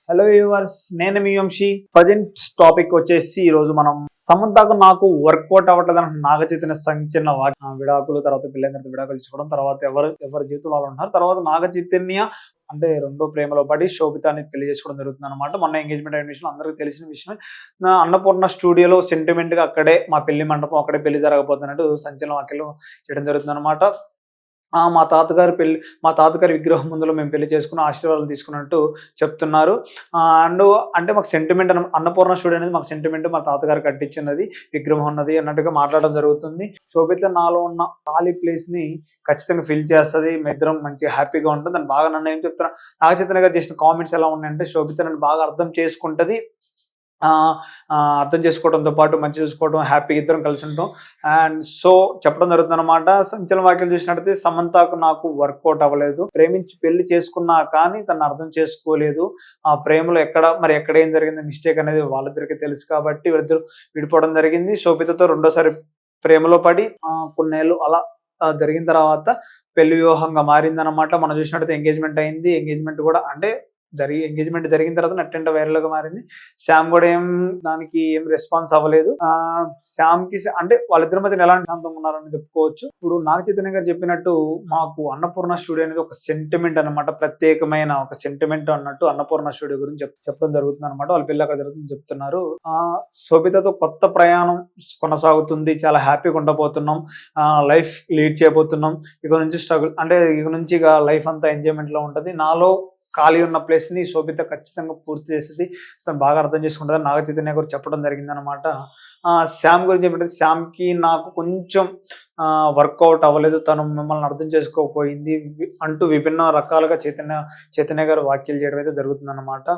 Hello viewers, నేను మీ Vamsi. Present topic వచ్చేసి ఈరోజు మనం సమంతకు నాకు వర్కౌట్ అవ్వట్లేదు అని నాగ చైతన్య సంచలన విడాకులు, తర్వాత పెళ్ళైన తర్వాత విడాకులు తీసుకోవడం, తర్వాత ఎవరి జీవితంలో వాళ్ళు ఉన్నారు, తర్వాత నాగ చైతన్య అంటే రెండో ప్రేమలో పడి శోభితాని పెళ్లి చేసుకోవడం జరుగుతుంది అనమాట. మొన్న ఎంగేజ్మెంట్ అయిన విషయం అందరికీ తెలిసిన విషయమే. అన్నపూర్ణ స్టూడియోలో సెంటిమెంట్ గా అక్కడే మా పెళ్లి మండపం అక్కడే పెళ్లి జరగబోతున్నట్టు సంచలన వ్యాఖ్యలు చేయడం జరుగుతుంది అనమాట. మా తాతగారి విగ్రహం ముందులో మేము పెళ్లి చేసుకుని ఆశీర్వాదాలు తీసుకున్నట్టు చెప్తున్నారు. అండ్ అంటే మాకు సెంటిమెంట్ అన్నపూర్ణ స్టూడియో అనేది మాకు సెంటిమెంట్, మా తాతగారు కట్టించినది విగ్రహం ఉన్నది అన్నట్టుగా మాట్లాడడం జరుగుతుంది. శోభిత నాలో ఉన్న ఖాళీ ప్లేస్ ని ఖచ్చితంగా ఫిల్ చేస్తుంది, మీ ఇద్దరం మంచిగా హ్యాపీగా ఉంటుంది అని బాగా. నన్ను ఏం చెప్తున్నా, నాగ చైతన్య గారు చేసిన కామెంట్స్ ఎలా ఉన్నాయంటే, శోభిత నన్ను బాగా అర్థం చేసుకుంటది, అర్థం చేసుకోవడంతో పాటు మంచి చూసుకోవడం, హ్యాపీ ఇద్దరం కలిసి ఉంటాం అండ్ సో చెప్పడం జరుగుతుంది అనమాట. సంచలన వ్యాఖ్యలు చూసినట్టయితే, సమంతకు నాకు వర్కౌట్ అవ్వలేదు, ప్రేమించి పెళ్లి చేసుకున్నా కానీ తను అర్థం చేసుకోలేదు, ఆ ప్రేమలో ఎక్కడ ఏం జరిగింది మిస్టేక్ అనేది వాళ్ళిద్దరికి తెలుసు కాబట్టి వీళ్ళిద్దరు విడిపోవడం జరిగింది. శోభితతో రెండోసారి ప్రేమలో పడి కొన్నేళ్ళు అలా జరిగిన తర్వాత పెళ్లి వ్యూహంగా మారిందనమాట. మనం చూసినట్టయితే ఎంగేజ్మెంట్ అయింది. ఎంగేజ్మెంట్ కూడా అంటే ఎంగేజ్మెంట్ జరిగిన తర్వాత నట్టంట వైరల్ గా మారింది. శ్యామ్ కూడా దానికి ఏం రెస్పాన్స్ అవ్వలేదు. శ్యామ్ కి అంటే వాళ్ళిద్దరి మధ్య ఎలాంటి శాంతంగా ఉన్నారని చెప్పుకోవచ్చు. ఇప్పుడు నాగ చైతన్య గారు చెప్పినట్టు మాకు అన్నపూర్ణ స్టూడియో అనేది ఒక సెంటిమెంట్ అనమాట, ప్రత్యేకమైన ఒక సెంటిమెంట్ అన్నట్టు అన్నపూర్ణ స్టూడియో గురించి చెప్పడం జరుగుతుంది అనమాట. వాళ్ళ పిల్ల అక్కడ జరుగుతుంది చెప్తున్నారు. శోభితతో కొత్త ప్రయాణం కొనసాగుతుంది, చాలా హ్యాపీగా ఉండబోతున్నాం, లైఫ్ లీడ్ చేయబోతున్నాం. ఇక నుంచి స్ట్రగుల్ అంటే ఇక నుంచి ఇక లైఫ్ అంతా ఎంజాయ్మెంట్ లో ఉంటది. నాలో ఖాళీ ఉన్న ప్లేస్ ని శోభిత ఖచ్చితంగా పూర్తి చేసేది, తను బాగా అర్థం చేసుకుంటుంది నాగ చైతన్య గారు చెప్పడం జరిగింది అనమాట. శ్యామ్ గురించి చెప్పినట్టు, శ్యామ్ కి నాకు కొంచెం వర్కౌట్ అవ్వలేదు, తను మిమ్మల్ని అర్థం చేసుకోకపోయింది అంటూ విభిన్న రకాలుగా చైతన్య గారు వ్యాఖ్యలు చేయడం అయితే జరుగుతుంది అనమాట.